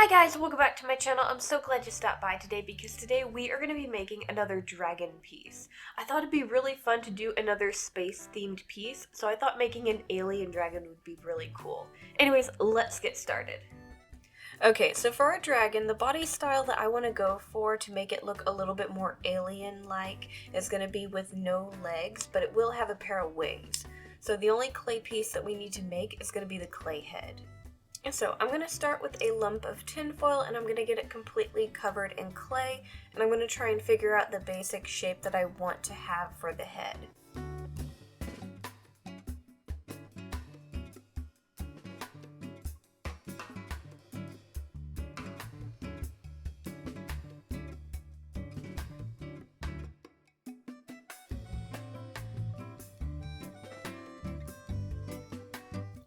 Hi guys, welcome back to my channel. I'm so glad you stopped by today because today we are going to be making another dragon piece. I thought it'd be really fun to do another space themed piece, so I thought making an alien dragon would be really cool. Anyways, let's get started. Okay, so for our dragon, the body style that I want to go for to make it look a little bit more alien-like is going to be with no legs, but it will have a pair of wings. So the only clay piece that we need to make is going to be the clay head. And so I'm going to start with a lump of tinfoil and I'm going to get it completely covered in clay, and I'm going to try and figure out the basic shape that I want to have for the head.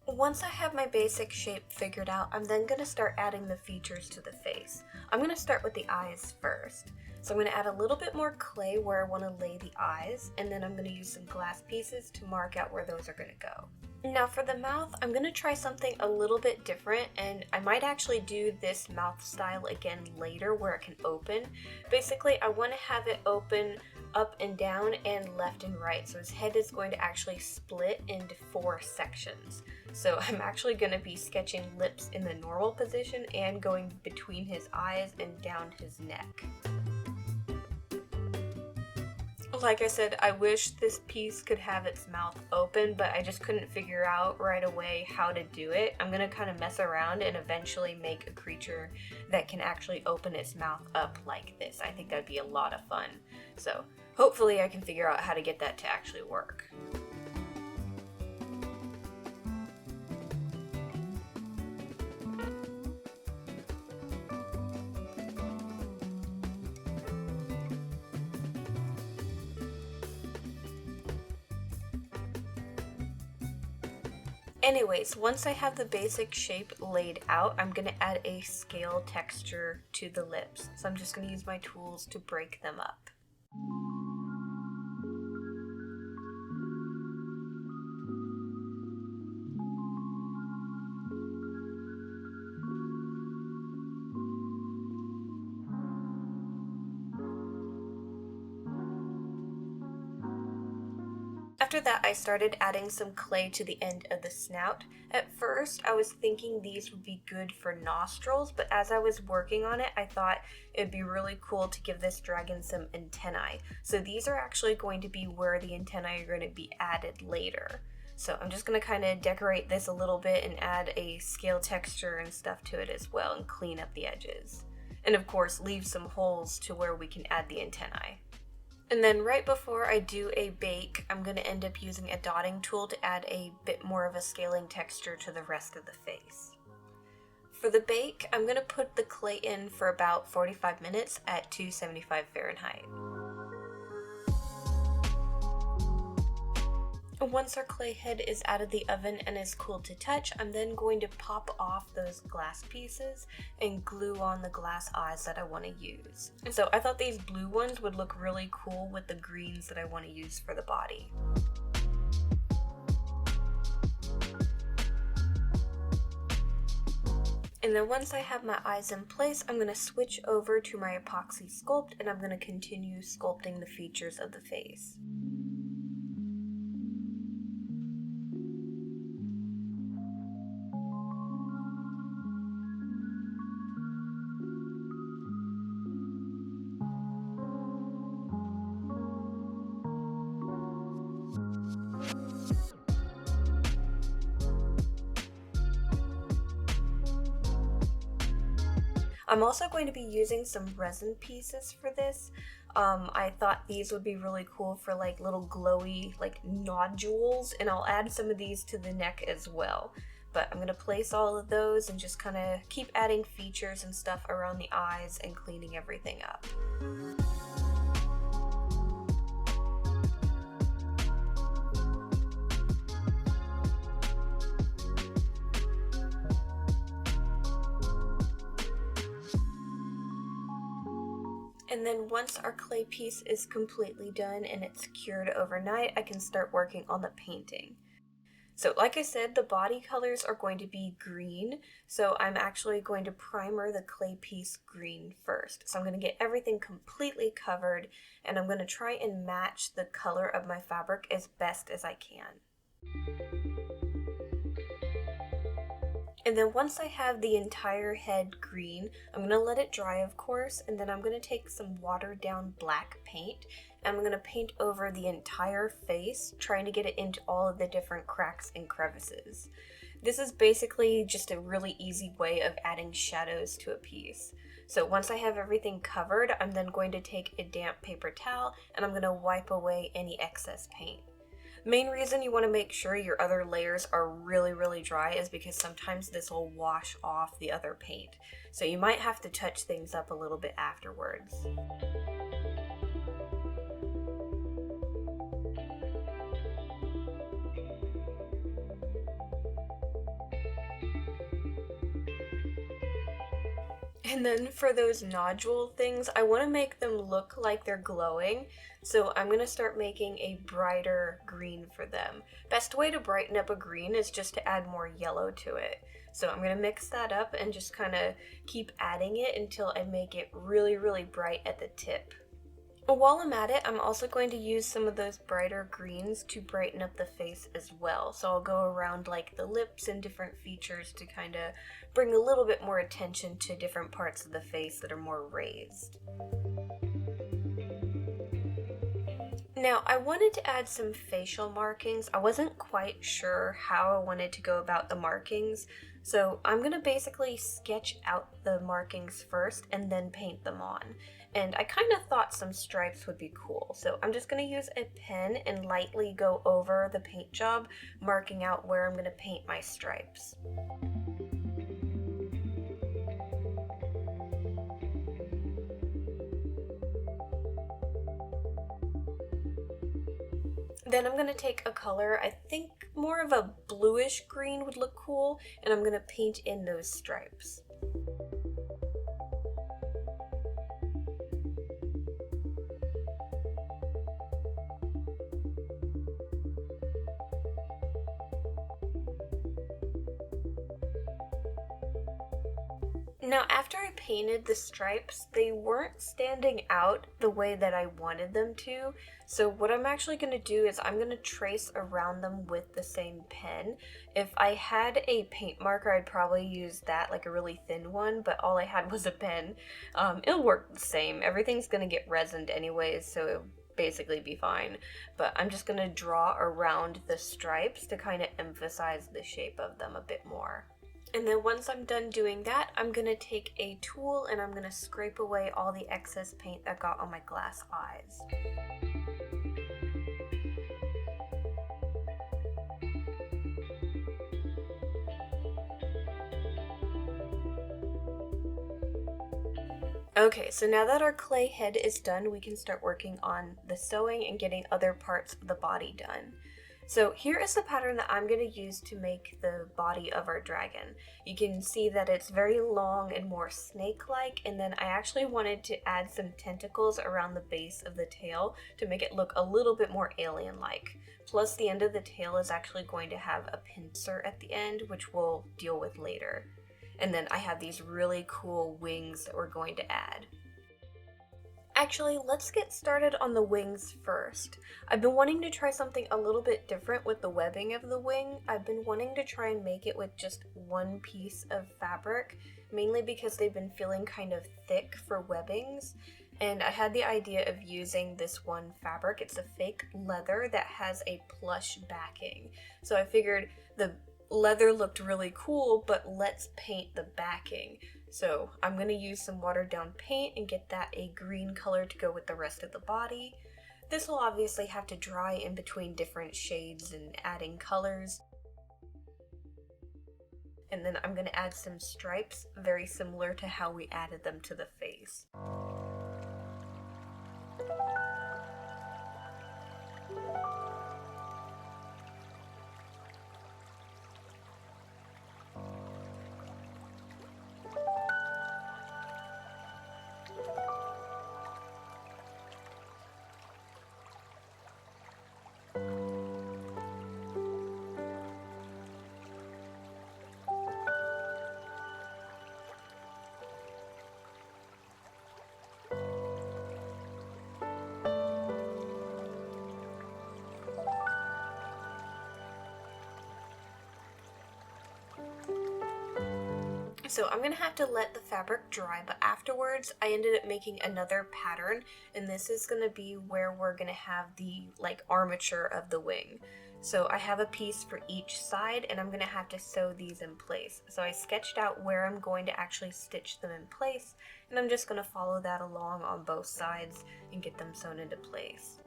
Once I have my basic shape figured out, I'm then going to start adding the features to the face. I'm going to start with the eyes first. So I'm going to add a little bit more clay where I want to lay the eyes, and then I'm going to use some glass pieces to mark out where those are going to go. Now for the mouth, I'm going to try something a little bit different, and I might actually do this mouth style again later where it can open. Basically, I want to have it open up and down and left and right, so his head is going to actually split into 4 sections. So I'm actually going to be sketching lips in the normal position and going between his eyes and down his neck. Like I said, I wish this piece could have its mouth open, but I just couldn't figure out right away how to do it. I'm going to kind of mess around and eventually make a creature that can actually open its mouth up like this. I think that'd be a lot of fun. So hopefully I can figure out how to get that to actually work. Anyways, once I have the basic shape laid out, I'm going to add a scale texture to the lips. So I'm just going to use my tools to break them up. After that, I started adding some clay to the end of the snout. At first, I was thinking these would be good for nostrils, but as I was working on it, I thought it'd be really cool to give this dragon some antennae. So these are actually going to be where the antennae are going to be added later. So I'm just going to kind of decorate this a little bit and add a scale texture and stuff to it as well and clean up the edges. And of course, leave some holes to where we can add the antennae. And then right before I do a bake, I'm going to end up using a dotting tool to add a bit more of a scaling texture to the rest of the face. For the bake, I'm going to put the clay in for about 45 minutes at 275 Fahrenheit. Once our clay head is out of the oven and is cool to touch, I'm then going to pop off those glass pieces and glue on the glass eyes that I want to use. And so I thought these blue ones would look really cool with the greens that I want to use for the body. And then once I have my eyes in place, I'm going to switch over to my epoxy sculpt and I'm going to continue sculpting the features of the face. I'm also going to be using some resin pieces for this. I thought these would be really cool for like little glowy like nodules, and I'll add some of these to the neck as well. But I'm going to place all of those and just kind of keep adding features and stuff around the eyes and cleaning everything up. And then once our clay piece is completely done and it's cured overnight, I can start working on the painting. So like I said, the body colors are going to be green, so I'm actually going to primer the clay piece green first. So I'm going to get everything completely covered, and I'm going to try and match the color of my fabric as best as I can. And then once I have the entire head green, I'm going to let it dry, of course, and then I'm going to take some watered down black paint and I'm going to paint over the entire face, trying to get it into all of the different cracks and crevices. This is basically just a really easy way of adding shadows to a piece. So once I have everything covered, I'm then going to take a damp paper towel and I'm going to wipe away any excess paint. Main reason you want to make sure your other layers are really dry is because sometimes this will wash off the other paint. So you might have to touch things up a little bit afterwards. And then for those nodule things, I want to make them look like they're glowing, so I'm going to start making a brighter green for them. Best way to brighten up a green is just to add more yellow to it. So I'm going to mix that up and just kind of keep adding it until I make it really bright at the tip. While I'm at it, I'm also going to use some of those brighter greens to brighten up the face as well. So I'll go around like the lips and different features to kind of bring a little bit more attention to different parts of the face that are more raised. Now, I wanted to add some facial markings. I wasn't quite sure how I wanted to go about the markings, so I'm going to basically sketch out the markings first and then paint them on. And I kind of thought some stripes would be cool, so I'm just going to use a pen and lightly go over the paint job, marking out where I'm going to paint my stripes. Then I'm going to take a color, I think more of a bluish green would look cool, and I'm going to paint in those stripes. Now, after I painted the stripes, they weren't standing out the way that I wanted them to, so what I'm actually going to do is I'm going to trace around them with the same pen. If I had a paint marker, I'd probably use that, like a really thin one, but all I had was a pen. It'll work the same. Everything's going to get resined anyways, so it'll basically be fine. But I'm just going to draw around the stripes to kind of emphasize the shape of them a bit more. And then once I'm done doing that, I'm going to take a tool and I'm going to scrape away all the excess paint that got on my glass eyes. Okay, so now that our clay head is done, we can start working on the sewing and getting other parts of the body done. So here is the pattern that I'm going to use to make the body of our dragon. You can see that it's very long and more snake-like, and then I actually wanted to add some tentacles around the base of the tail to make it look a little bit more alien-like. Plus the end of the tail is actually going to have a pincer at the end, which we'll deal with later. And then I have these really cool wings that we're going to add. Actually, let's get started on the wings first. I've been wanting to try something a little bit different with the webbing of the wing. I've been wanting to try and make it with just one piece of fabric, mainly because they've been feeling kind of thick for webbings. And I had the idea of using this one fabric. It's a fake leather that has a plush backing. So I figured the leather looked really cool, but let's paint the backing. So I'm going to use some watered down paint and get that a green color to go with the rest of the body. This will obviously have to dry in between different shades and adding colors. And then I'm going to add some stripes, very similar to how we added them to the face. So I'm gonna have to let the fabric dry, but afterwards I ended up making another pattern, and this is gonna be where we're gonna have the like armature of the wing. So I have a piece for each side, and I'm gonna have to sew these in place. So I sketched out where I'm going to actually stitch them in place, and I'm just gonna follow that along on both sides and get them sewn into place.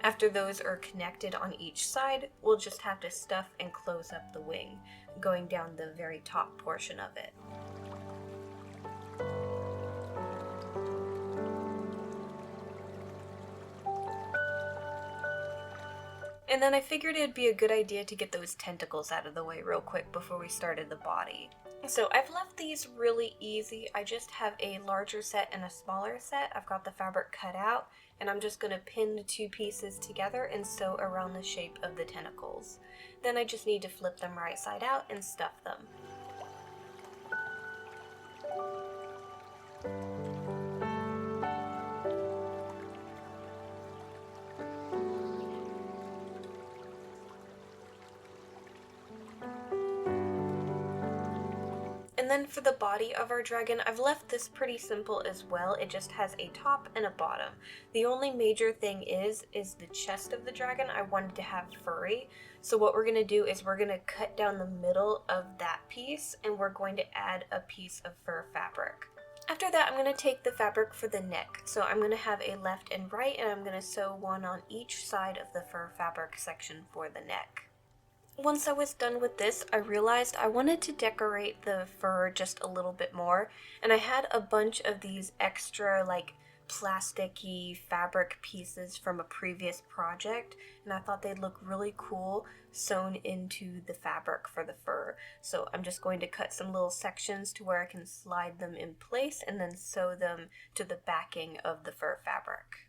After those are connected on each side, we'll just have to stuff and close up the wing, going down the very top portion of it. And then I figured it'd be a good idea to get those tentacles out of the way real quick before we started the body. So I've left these really easy. I just have a larger set and a smaller set. I've got the fabric cut out, and I'm just going to pin the two pieces together and sew around the shape of the tentacles. Then I just need to flip them right side out and stuff them. And then for the body of our dragon, I've left this pretty simple as well. It just has a top and a bottom. The only major thing is the chest of the dragon I wanted to have furry. So what we're going to do is we're going to cut down the middle of that piece, and we're going to add a piece of fur fabric. After that, I'm going to take the fabric for the neck. So I'm going to have a left and right, and I'm going to sew one on each side of the fur fabric section for the neck. Once I was done with this, I realized I wanted to decorate the fur just a little bit more, and I had a bunch of these extra like plasticky fabric pieces from a previous project, and I thought they'd look really cool sewn into the fabric for the fur. So I'm just going to cut some little sections to where I can slide them in place and then sew them to the backing of the fur fabric.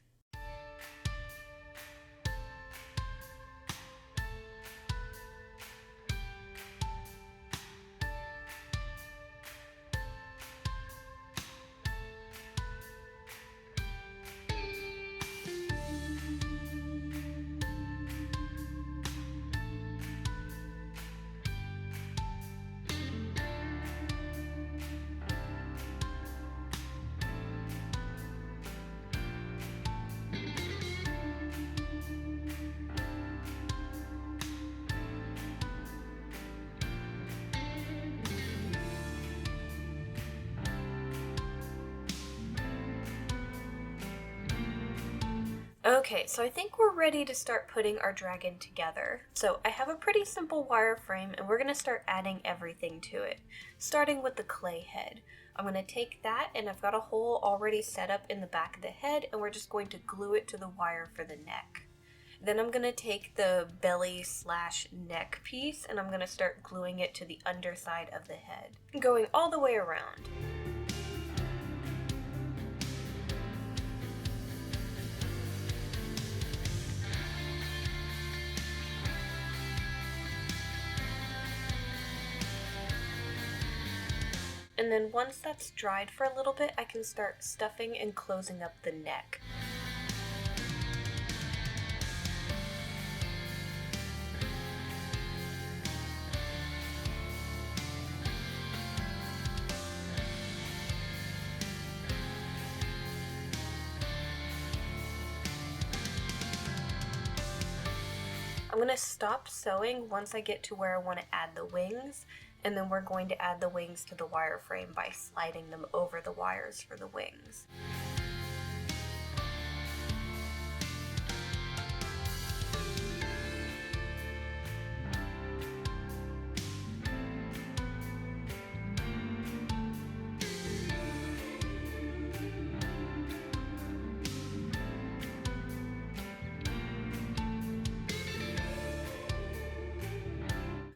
Okay, so I think we're ready to start putting our dragon together. So I have a pretty simple wireframe, and we're going to start adding everything to it, starting with the clay head. I'm going to take that, and I've got a hole already set up in the back of the head, and we're just going to glue it to the wire for the neck. Then I'm going to take the belly / neck piece, and I'm going to start gluing it to the underside of the head, going all the way around. And then once that's dried for a little bit, I can start stuffing and closing up the neck. I'm going to stop sewing once I get to where I want to add the wings, and then we're going to add the wings to the wireframe by sliding them over the wires for the wings.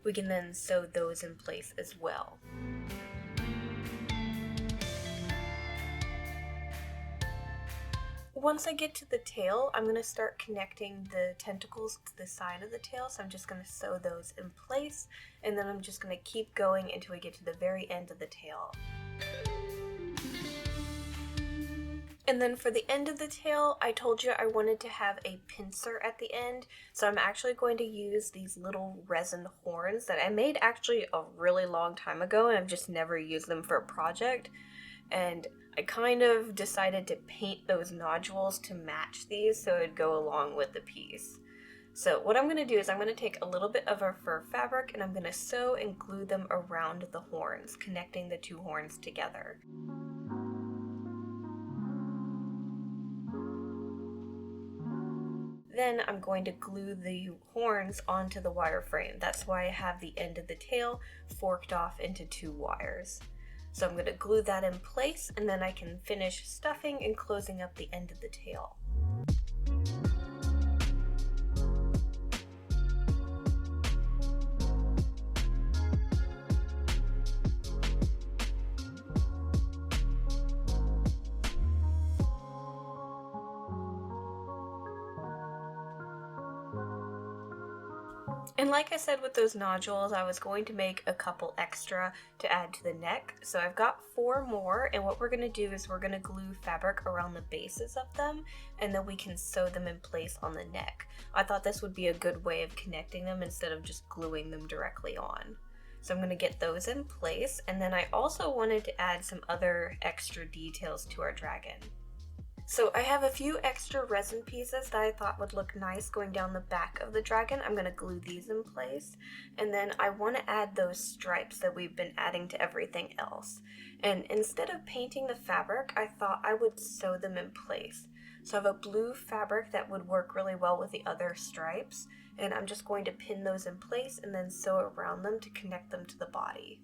We can then sew those in place as well. Once I get to the tail, I'm going to start connecting the tentacles to the side of the tail, so I'm just going to sew those in place, and then I'm just going to keep going until we get to the very end of the tail. And then for the end of the tail, I told you I wanted to have a pincer at the end, so I'm actually going to use these little resin horns that I made actually a really long time ago, and I've just never used them for a project. And I kind of decided to paint those nodules to match these so it'd go along with the piece. So what I'm going to do is I'm going to take a little bit of our fur fabric and I'm going to sew and glue them around the horns, connecting the two horns together. Then I'm going to glue the horns onto the wire frame. That's why I have the end of the tail forked off into two wires. So I'm going to glue that in place and then I can finish stuffing and closing up the end of the tail. And like I said with those nodules, I was going to make a couple extra to add to the neck. So I've got 4 more, and what we're going to do is we're going to glue fabric around the bases of them, and then we can sew them in place on the neck. I thought this would be a good way of connecting them instead of just gluing them directly on. So I'm going to get those in place, and then I also wanted to add some other extra details to our dragon. So I have a few extra resin pieces that I thought would look nice going down the back of the dragon. I'm going to glue these in place, and then I want to add those stripes that we've been adding to everything else. And instead of painting the fabric, I thought I would sew them in place. So I have a blue fabric that would work really well with the other stripes, and I'm just going to pin those in place and then sew around them to connect them to the body.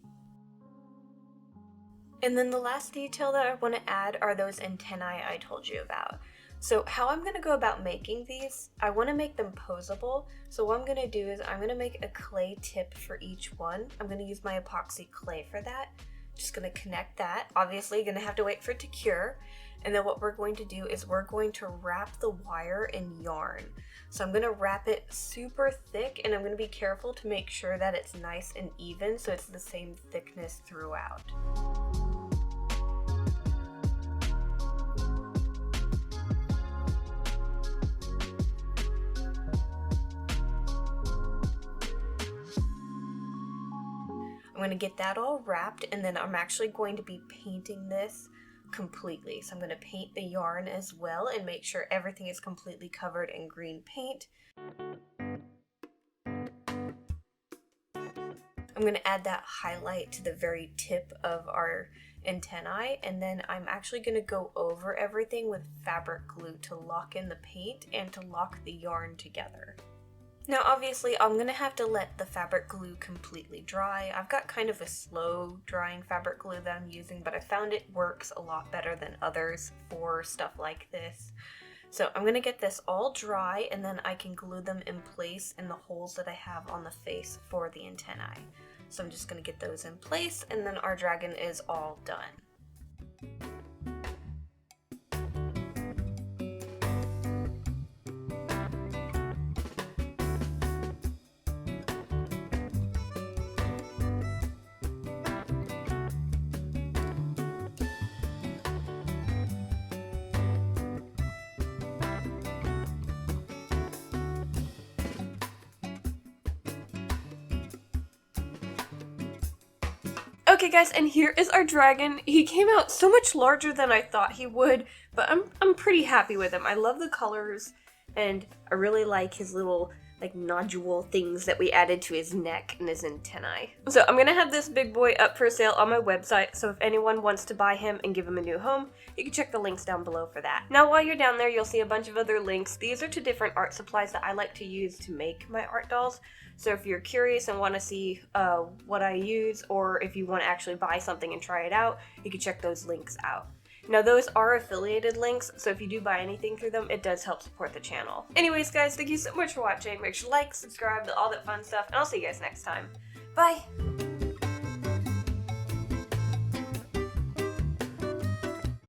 And then the last detail that I want to add are those antennae I told you about. So how I'm going to go about making these, I want to make them poseable. So what I'm going to do is I'm going to make a clay tip for each one. I'm going to use my epoxy clay for that. Just going to connect that. Obviously, going to have to wait for it to cure. And then what we're going to do is we're going to wrap the wire in yarn. So I'm going to wrap it super thick, and I'm going to be careful to make sure that it's nice and even so it's the same thickness throughout. I'm going to get that all wrapped, and then I'm actually going to be painting this completely. So I'm going to paint the yarn as well and make sure everything is completely covered in green paint. I'm going to add that highlight to the very tip of our antennae, and then I'm actually going to go over everything with fabric glue to lock in the paint and to lock the yarn together. Now obviously I'm going to have to let the fabric glue completely dry. I've got kind of a slow drying fabric glue that I'm using, but I found it works a lot better than others for stuff like this. So I'm going to get this all dry, and then I can glue them in place in the holes that I have on the face for the antennae. So I'm just going to get those in place, and then our dragon is all done. Okay guys, and here is our dragon. He came out so much larger than I thought he would, but I'm pretty happy with him. I love the colors, and I really like his little like nodule things that we added to his neck and his antennae. So I'm gonna have this big boy up for sale on my website, so if anyone wants to buy him and give him a new home, you can check the links down below for that. Now while you're down there, you'll see a bunch of other links. These are to different art supplies that I like to use to make my art dolls. So if you're curious and want to see what I use, or if you want to actually buy something and try it out, you can check those links out. Now those are affiliated links, so if you do buy anything through them, it does help support the channel. Anyways guys, thank you so much for watching. Make sure to like, subscribe, all that fun stuff, and I'll see you guys next time. Bye!